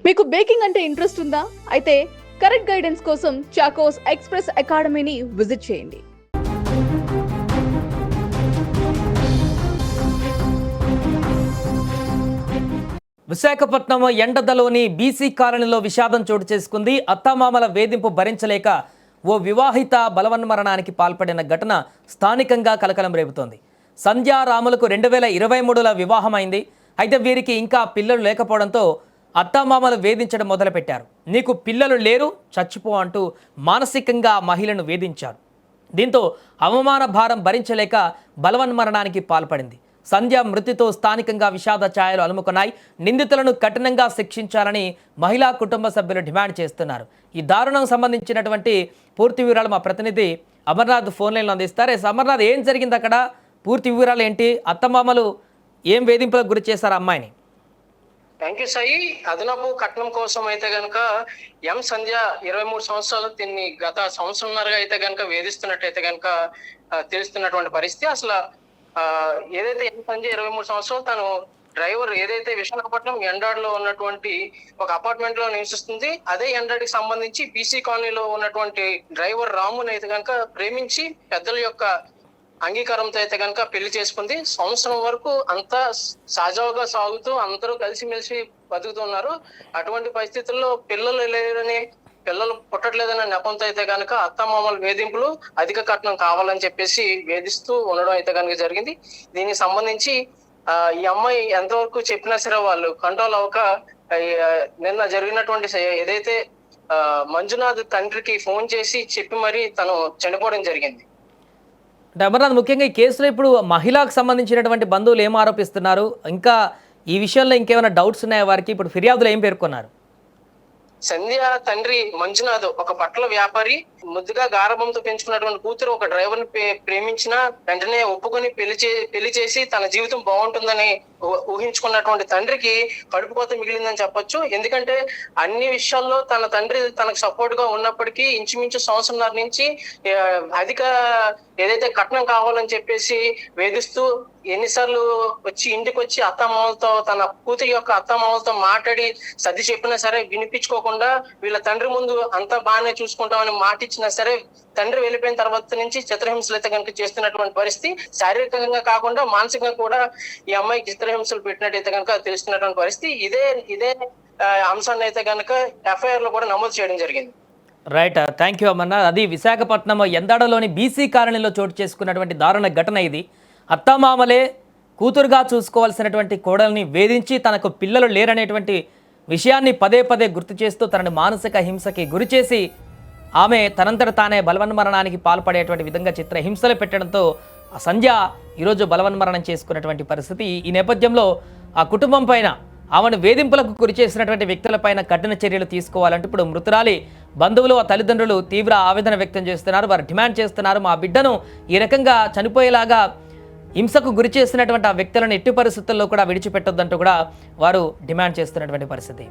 మీకు బేకింగ్ అంటే ఇంట్రెస్ట్ ఉందా? అయితే కరెక్ట్ గైడెన్స్ కోసం చాకోస్ ఎక్స్‌ప్రెస్ అకాడమీని విజిట్ చేయండి. విశాఖపట్నం ఎండదలోని బీసీ కాలనీలో విషాదం చోటు చేసుకుంది. అత్తామామల వేధింపు భరించలేక ఓ వివాహిత బలవన్మరణానికి పాల్పడిన ఘటన స్థానికంగా కలకలం రేపుతోంది. సంధ్యారాములకు 2023లో వివాహమైంది. అయితే వీరికి ఇంకా పిల్లలు లేకపోవడంతో అత్తామామలు వేధించడం మొదలుపెట్టారు. నీకు పిల్లలు లేరు, చచ్చిపో అంటూ మానసికంగా మహిళను వేధించారు. దీంతో అవమాన భారం భరించలేక బలవన్మరణానికి పాల్పడింది. సంధ్య మృతితో స్థానికంగా విషాద ఛాయలు అలుముకున్నాయి. నిందితులను కఠినంగా శిక్షించాలని మహిళా కుటుంబ సభ్యులు డిమాండ్ చేస్తున్నారు. ఈ దారుణం సంబంధించినటువంటి పూర్తి వివరాలు మా ప్రతినిధి అమర్నాథ్ ఫోన్ లైన్లో అందిస్తారు. అమర్నాథ్, ఏం జరిగింది అక్కడ? పూర్తి వివరాలు ఏంటి? అత్తమామలు ఏం వేధింపులకు గురి చేశారు అమ్మాయిని? Thank you Sai. అదనపు కట్నం కోసం అయితే గనక సంధ్య 23 సంవత్సరాలు దీన్ని గత సంవత్సరంన్నరగా అయితే గనక వేధిస్తున్నట్టయితే గనక తెలుస్తున్నటువంటి పరిస్థితి. అసలు ఏదైతే సంధ్య 23 సంవత్సరాలు తను డ్రైవర్ ఏదైతే విశాఖపట్నం ఎండాడ్లో ఉన్నటువంటి ఒక అపార్ట్మెంట్ లో నివసిస్తుంది. అదే ఎండాడికి సంబంధించి బీసీ కాలనీలో ఉన్నటువంటి డ్రైవర్ రాముని అయితే గనక ప్రేమించి పెద్దల యొక్క అంగీకారంతో అయితే కనుక పెళ్లి చేసుకుంది. సంవత్సరం వరకు అంతా సజావుగా సాగుతూ అందరూ కలిసిమెలిసి బతుకుతున్నారు. అటువంటి పరిస్థితుల్లో పిల్లలు లేరని, పిల్లలు పుట్టట్లేదనే నెపంతో అయితే కనుక అత్తమామల వేధింపులు, అధిక కట్నం కావాలని చెప్పేసి వేధిస్తూ ఉండడం అయితే కనుక జరిగింది. దీనికి సంబంధించి ఈ అమ్మాయి ఎంతవరకు చెప్పినా సరే వాళ్ళు కంట్రోల్ అవ్వక నిన్న జరిగినటువంటి ఏదైతే మంజునాథ్ తండ్రికి ఫోన్ చేసి చెప్పి మరీ తను చనిపోవడం జరిగింది. అంటే అమర్నాథ్, ముఖ్యంగా ఈ కేసులో ఇప్పుడు మహిళకు సంబంధించినటువంటి బంధువులు ఏం ఆరోపిస్తున్నారు? ఇంకా ఈ విషయంలో ఇంకేమైనా డౌట్స్ ఉన్నాయా వారికి? ఇప్పుడు ఫిర్యాదులు ఏం పేర్కొన్నారు? సంధ్య తండ్రి మంజునాథ్ ఒక బట్టల వ్యాపారి. ముద్దుగా గారాబంతో పెంచుకున్నటువంటి కూతురు ఒక డ్రైవర్ ని ప్రేమించిన వెంటనే ఒప్పుకొని పెళ్లి చేసి తన జీవితం బాగుంటుందని ఊహించుకున్నటువంటి తండ్రికి కడుపుకోత మిగిలిందని చెప్పొచ్చు. ఎందుకంటే అన్ని విషయాల్లో తన తండ్రి తనకు సపోర్ట్ గా ఉన్నప్పటికీ ఇంచుమించు సంవత్సరంన్నర నుంచి అధిక ఏదైతే కట్నం కావాలని చెప్పేసి వేధిస్తూ ఎన్నిసార్లు ఇంటికి వచ్చి అత్తమామలతో, తన కూతురి యొక్క అత్తమామలతో మాట్లాడి సర్ది చెప్పినా సరే వినిపించుకోకుండా వీళ్ళ తండ్రి ముందు అంతా బాగానే చూసుకుంటామని మాట ఇచ్చినా సరే తండ్రి వెళ్ళిపోయిన తర్వాత నుంచి చిత్రహింసలు అయితే కనుక చేస్తున్నటువంటి పరిస్థితి. శారీరకంగా కాకుండా మానసికంగా కూడా ఈ అమ్మాయికి చిత్రహింసలు పెట్టినట్టయితే కనుక తెలుస్తున్నటువంటి పరిస్థితి. ఇదే అంశాన్ని అయితే కనుక ఎఫ్ఐఆర్ లో కూడా నమోదు చేయడం జరిగింది. Right, thank you Amarnath. అది విశాఖపట్నం ఎందాడలోని బీసీ కాలనీలో చోటు చేసుకున్నటువంటి దారుణ ఘటన ఇది. అత్తమామలే కూతురుగా చూసుకోవాల్సినటువంటి కోడల్ని వేధించి తనకు పిల్లలు లేరనేటువంటి విషయాన్ని పదే పదే గుర్తు చేస్తూ తనని మానసిక హింసకి గురి చేసి ఆమె తనంతట తానే బలవన్మరణానికి పాల్పడేటువంటి విధంగా చిత్రహింసలు పెట్టడంతో ఆ సంధ్య ఈరోజు బలవన్మరణం చేసుకున్నటువంటి పరిస్థితి. ఈ నేపథ్యంలో ఆ కుటుంబం పైన, ఆమెను వేధింపులకు గురి చేసినటువంటి వ్యక్తులపైన కఠిన చర్యలు తీసుకోవాలంటూ ఇప్పుడు మృతురాలి బంధువులు, ఆ తల్లిదండ్రులు తీవ్ర ఆవేదన వ్యక్తం చేస్తున్నారు. వారు డిమాండ్ చేస్తున్నారు, మా బిడ్డను ఈ రకంగా చనిపోయేలాగా హింసకు గురి చేసినటువంటి ఆ వ్యక్తులను ఎట్టి పరిస్థితుల్లో కూడా విడిచిపెట్టొద్దంటూ కూడా వారు డిమాండ్ చేస్తున్నటువంటి పరిస్థితి.